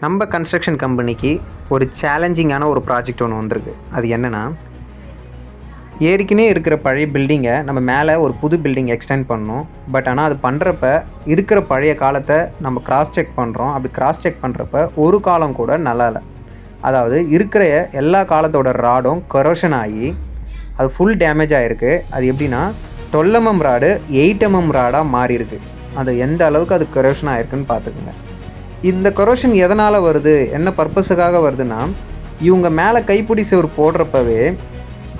நம்ம கன்ஸ்ட்ரக்ஷன் கம்பெனிக்கு ஒரு சேலஞ்சிங்கான ஒரு ப்ராஜெக்ட் ஒன்று வந்திருக்கு. அது என்னென்னா, ஏற்கனவே இருக்கிற பழைய பில்டிங்கை நம்ம மேலே ஒரு புது பில்டிங் எக்ஸ்டெண்ட் பண்ணணும். பட் ஆனால் அது பண்ணுறப்ப இருக்கிற பழைய காலத்தை நம்ம கிராஸ் செக் பண்ணுறோம். அப்படி கிராஸ் செக் பண்ணுறப்ப ஒரு காலம் கூட நல்லா இல்லை. அதாவது இருக்கிற எல்லா காலத்தோட ராடும் கரோஷன் ஆகி அது ஃபுல் டேமேஜ் ஆகிருக்கு. அது எப்படின்னா 12 mm ராடு 8 mm ராடாக மாறி இருக்குது. அது எந்த அளவுக்கு அது கரோஷன் ஆகிருக்குன்னு பார்த்துக்குங்க. இந்த கரோஷன் எதனால் வருது, என்ன பர்பஸுக்காக வருதுன்னா, இவங்க மேலே கைப்பிடி சுவர் போடுறப்பவே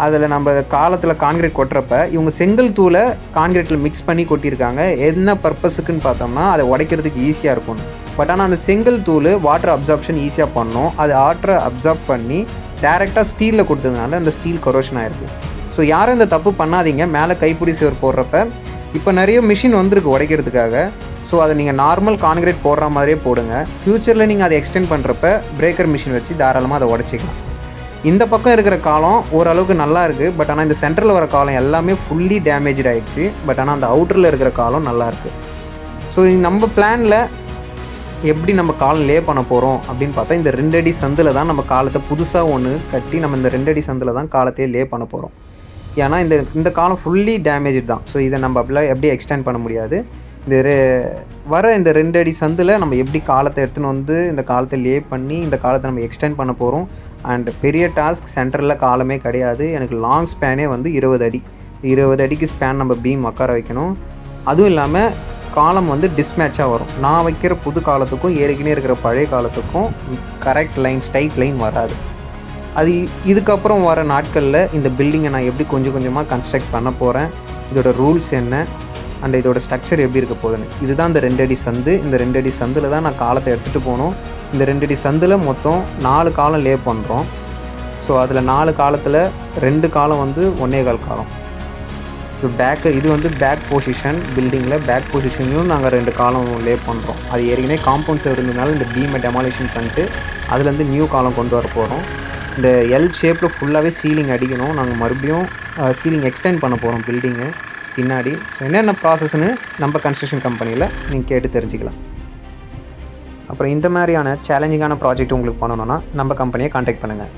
அதில் நம்ம காலத்தில் கான்கிரீட் கொட்டுறப்ப இவங்க செங்கல் தூளை கான்கிரீட்டில் மிக்ஸ் பண்ணி கொட்டியிருக்காங்க. என்ன பர்பஸுக்குன்னு பார்த்தோம்னா, அதை உடைக்கிறதுக்கு ஈஸியாக இருக்கும். பட் ஆனால் அந்த செங்கல் தூள் வாட்டர் அப்சார்ப்ஷன் ஈஸியாக பண்ணணும். அது வாட்டரை அப்சார்ப் பண்ணி டேரெக்டாக ஸ்டீலில் கொடுத்ததுனால அந்த ஸ்டீல் கரோஷன் ஆகிருக்கு. ஸோ யாரும் இந்த தப்பு பண்ணாதீங்க. மேலே கைப்பிடி சுவர் போடுறப்ப இப்போ நிறைய மிஷின் வந்திருக்கு உடைக்கிறதுக்காக. ஸோ அதை நீங்கள் நார்மல் கான்கிரீட் போடுற மாதிரியே போடுங்க. ஃப்யூச்சரில் நீங்கள் அதை எக்ஸ்டெண்ட் பண்ணுறப்ப பிரேக்கர் மிஷின் வச்சு தாராளமாக அதை உடச்சிக்கலாம். இந்த பக்கம் இருக்கிற காலம் ஓரளவுக்கு நல்லா இருக்குது. பட் ஆனால் இந்த சென்டரில் வர காலம் எல்லாமே ஃபுல்லி டேமேஜ் ஆகிடுச்சு. பட் ஆனால் அந்த அவுட்டரில் இருக்கிற காலம் நல்லா இருக்குது. ஸோ நம்ம பிளானில் எப்படி நம்ம காலம் லே பண்ண போகிறோம் அப்படின்னு பார்த்தா, இந்த 2 அடி சந்தில் தான் நம்ம காலத்தை புதுசாக ஒன்று கட்டி நம்ம இந்த 2 அடி சந்தில் தான் காலத்தையே லே பண்ண போகிறோம். ஏன்னா இந்த காலம் ஃபுல்லி டேமேஜ் தான். ஸோ இதை நம்ம அப்படிலாம் எப்படி எக்ஸ்டெண்ட் பண்ண முடியாது. இந்த இந்த 2 அடி சந்தில் நம்ம எப்படி காலத்தை எடுத்துன்னு வந்து இந்த காலத்தை லே பண்ணி இந்த காலத்தை நம்ம எக்ஸ்டெண்ட் பண்ண போகிறோம். அண்ட் பெரிய டாஸ்க், சென்டரில் காலமே கிடையாது. எனக்கு லாங் ஸ்பேனே வந்து 20 அடி. 20 அடிக்கு ஸ்பேன் நம்ம பீம் உட்கார வைக்கணும். அதுவும் இல்லாமல் காலம் வந்து டிஸ்மேட்சாக வரும். நான் வைக்கிற புது காலத்துக்கும் ஏற்கனவே இருக்கிற பழைய காலத்துக்கும் கரெக்ட் லைன், ஸ்ட்ரைட் லைன் வராது. அது இதுக்கப்புறம் வர நாட்களில் இந்த பில்டிங்கை நான் எப்படி கொஞ்சம் கொஞ்சமாக கன்ஸ்ட்ரக்ட் பண்ண போகிறேன், இதோட ரூல்ஸ் என்ன அண்ட் இதோட ஸ்ட்ரக்சர் எப்படி இருக்க போகுதுன்னு. இதுதான் இந்த 2 அடி சந்து. இந்த 2 அடி சந்தில் தான் நான் காலத்தை எடுத்துகிட்டு போகணும். இந்த 2 அடி சந்தில் மொத்தம் 4 காலம் லே பண்ணுறோம். ஸோ அதில் 4 காலத்தில் 2 காலம் வந்து 1.25 காலம். ஸோ இது வந்து பேக் பொசிஷன். பில்டிங்கில் பேக் பொசிஷன்லையும் நாங்கள் 2 காலம் லே பண்ணுறோம். அது ஏற்கனவே காம்பவுண்ட் சேர் இருந்ததுனால இந்த பீமை டெமாலிஷன் பண்ணிட்டு அதுலேருந்து நியூ காலம் கொண்டு வர போகிறோம். இந்த எல் ஷேப்பில் ஃபுல்லாகவே சீலிங் அடிக்கணும். நாங்கள் மறுபடியும் சீலிங் எக்ஸ்டெண்ட் பண்ண போகிறோம் பில்டிங்கு பின்னாடி. ஸோ என்னென்ன ப்ராசஸ்ன்னு நம்ம கன்ஸ்ட்ரக்ஷன் கம்பெனியில் நீங்கள் கேட்டு தெரிஞ்சுக்கலாம். அப்புறம் இந்த மாதிரியான சேலஞ்சிங்கான ப்ராஜெக்ட் உங்களுக்கு பண்ணணுன்னா நம்ம கம்பெனியை கான்டாக்ட் பண்ணுங்கள்.